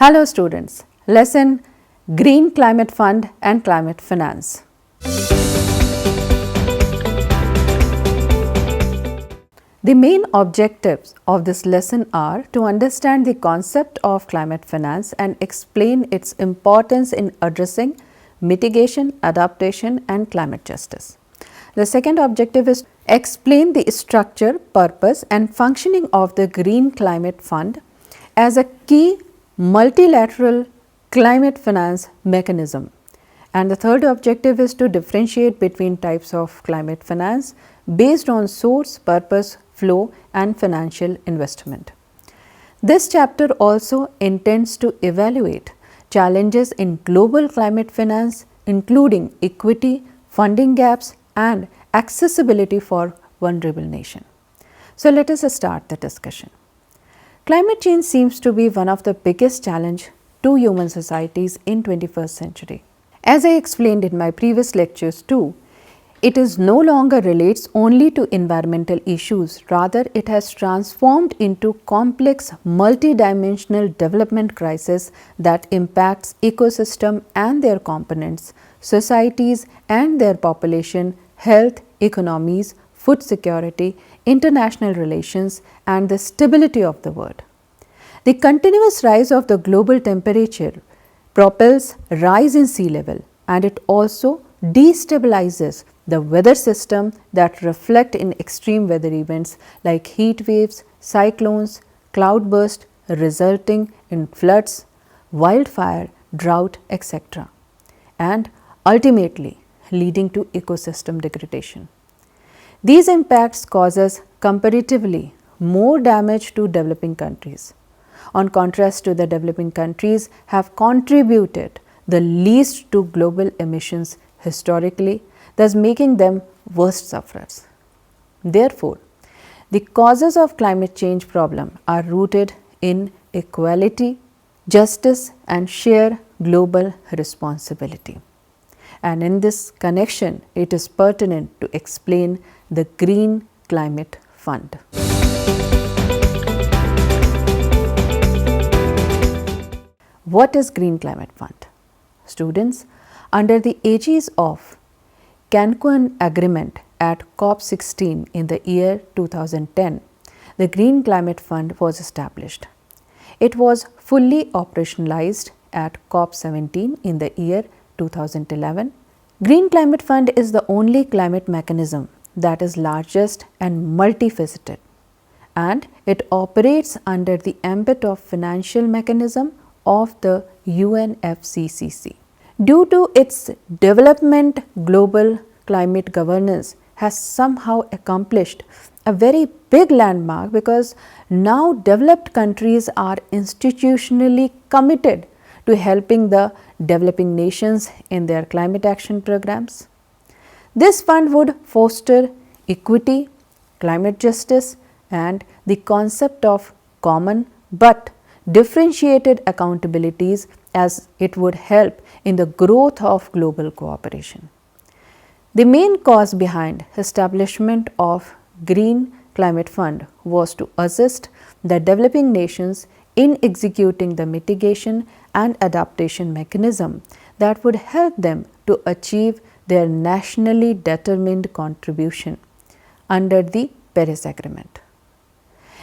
Hello students, lesson Green Climate Fund and Climate Finance. The main objectives of this lesson are to understand the concept of climate finance and explain its importance in addressing mitigation, adaptation and climate justice. The second objective is explain the structure, purpose and functioning of the Green Climate Fund as a key multilateral climate finance mechanism. And the third objective is to differentiate between types of climate finance based on source, purpose, flow and financial investment. This chapter also intends to evaluate challenges in global climate finance, including equity, funding gaps and accessibility for vulnerable nations. So let us start the discussion. Climate change seems to be one of the biggest challenges to human societies in 21st century. As I explained in my previous lectures too, it is no longer relates only to environmental issues, rather it has transformed into complex multidimensional development crisis that impacts ecosystem and their components, societies and their population, health, economies, food security, international relations and the stability of the world. The continuous rise of the global temperature propels rise in sea level and it also destabilizes the weather system that reflect in extreme weather events like heat waves, cyclones, cloudburst resulting in floods, wildfire, drought, etc. and ultimately leading to ecosystem degradation. These impacts causes comparatively more damage to developing countries. On contrast to the developing countries have contributed the least to global emissions historically, thus making them worst sufferers. Therefore, the causes of climate change problem are rooted in equality, justice and shared global responsibility. And in this connection, it is pertinent to explain the Green Climate Fund. What is Green Climate Fund? Students, under the aegis of Cancun Agreement at COP16 in the year 2010, the Green Climate Fund was established. It was fully operationalized at COP17 in the year 2011. Green Climate Fund is the only climate mechanism that is largest and multifaceted, and it operates under the ambit of financial mechanism of the UNFCCC. Due to its development, global climate governance has somehow accomplished a very big landmark because now developed countries are institutionally committed to helping the developing nations in their climate action programs. This fund would foster equity, climate justice and the concept of common but differentiated accountabilities as it would help in the growth of global cooperation. The main cause behind establishment of Green Climate Fund was to assist the developing nations in executing the mitigation and adaptation mechanism that would help them to achieve their nationally determined contribution under the Paris Agreement.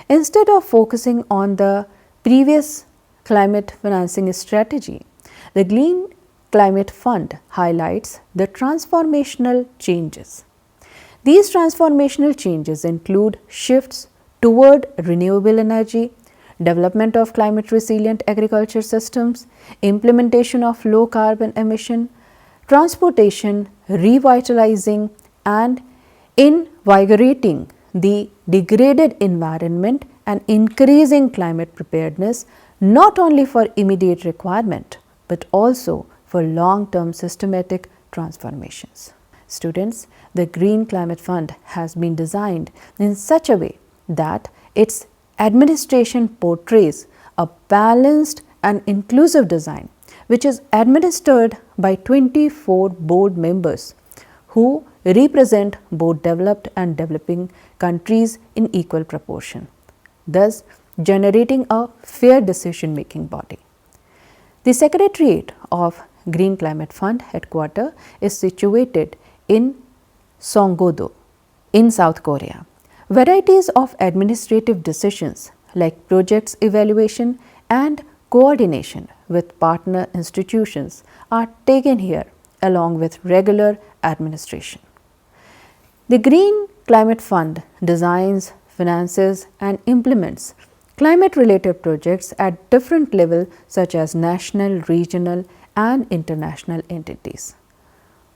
Instead of focusing on the previous climate financing strategy, the Green Climate Fund highlights the transformational changes. These transformational changes include shifts toward renewable energy, development of climate resilient agriculture systems, implementation of low carbon emission, transportation, revitalizing and invigorating the degraded environment and increasing climate preparedness not only for immediate requirement but also for long-term systematic transformations. Students, the Green Climate Fund has been designed in such a way that its administration portrays a balanced and inclusive design which is administered by 24 board members who represent both developed and developing countries in equal proportion, thus generating a fair decision-making body. The Secretariat of Green Climate Fund headquarters is situated in Songdo in South Korea. Varieties of administrative decisions like projects evaluation and coordination with partner institutions are taken here along with regular administration. The Green Climate Fund designs, finances and implements climate-related projects at different levels such as national, regional and international entities.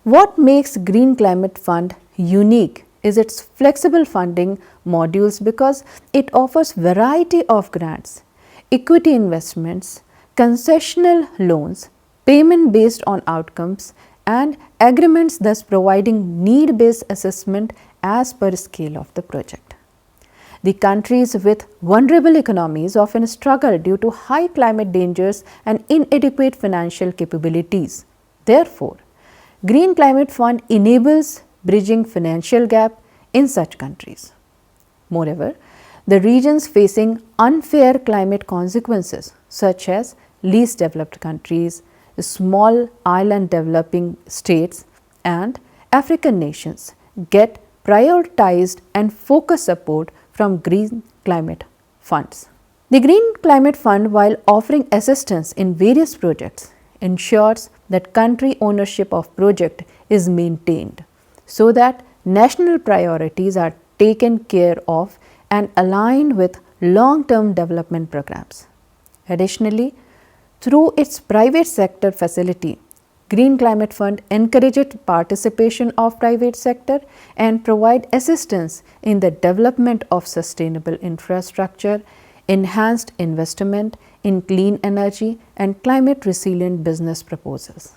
What makes Green Climate Fund unique is its flexible funding modules because it offers variety of grants, equity investments, concessional loans, payment based on outcomes and agreements, thus providing need-based assessment as per scale of the project. The countries with vulnerable economies often struggle due to high climate dangers and inadequate financial capabilities. Therefore, Green Climate Fund enables bridging financial gap in such countries. Moreover, the regions facing unfair climate consequences such as least developed countries, small island developing states and African nations get prioritized and focused support from Green Climate Funds. The Green Climate Fund, while offering assistance in various projects, ensures that country ownership of project is maintained so that national priorities are taken care of and aligned with long-term development programs. Additionally, through its private sector facility, Green Climate Fund encourages participation of private sector and provide assistance in the development of sustainable infrastructure, enhanced investment in clean energy and climate resilient business proposals.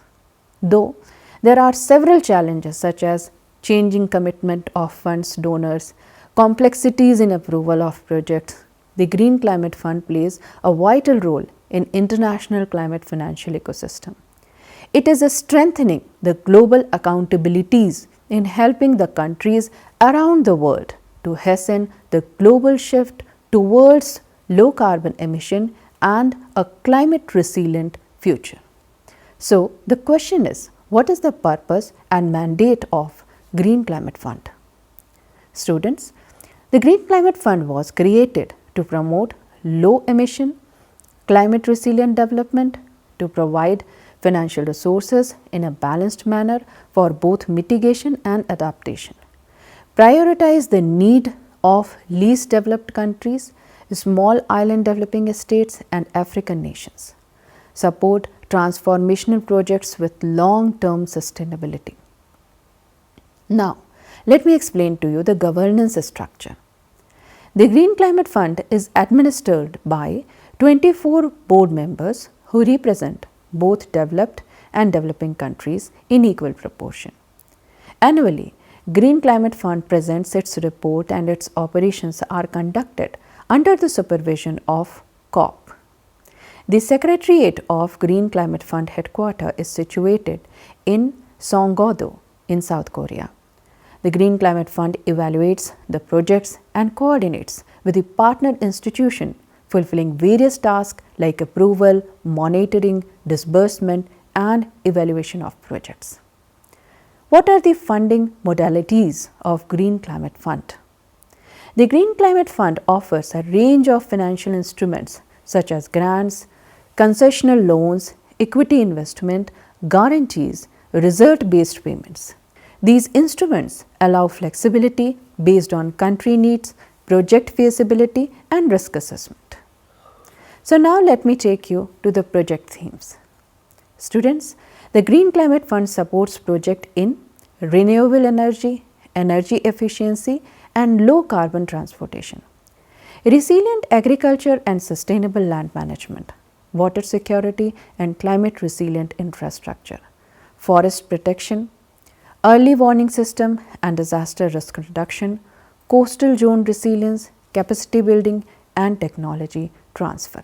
Though there are several challenges such as changing commitment of funds donors, complexities in approval of projects, the Green Climate Fund plays a vital role in international climate financial ecosystem. It is strengthening the global accountabilities in helping the countries around the world to hasten the global shift towards low carbon emission and a climate resilient future. So, the question is, what is the purpose and mandate of Green Climate Fund? Students, the Green Climate Fund was created to promote low emission, climate resilient development, to provide financial resources in a balanced manner for both mitigation and adaptation, prioritize the need of least developed countries, small island developing states and African nations, support transformational projects with long-term sustainability. Now, let me explain to you the governance structure. The Green Climate Fund is administered by 24 board members who represent both developed and developing countries in equal proportion. Annually, Green Climate Fund presents its report and its operations are conducted under the supervision of COP. The Secretariat of Green Climate Fund headquarters is situated in Songdo in South Korea. The Green Climate Fund evaluates the projects and coordinates with the partner institution fulfilling various tasks like approval, monitoring, disbursement and evaluation of projects. What are the funding modalities of Green Climate Fund? The Green Climate Fund offers a range of financial instruments such as grants, concessional loans, equity investment, guarantees, result-based payments. These instruments allow flexibility based on country needs, project feasibility and risk assessment. So now let me take you to the project themes. Students, the Green Climate Fund supports projects in renewable energy, energy efficiency and low carbon transportation, resilient agriculture and sustainable land management, water security and climate resilient infrastructure, forest protection, early warning system and disaster risk reduction, coastal zone resilience, capacity building and technology transfer.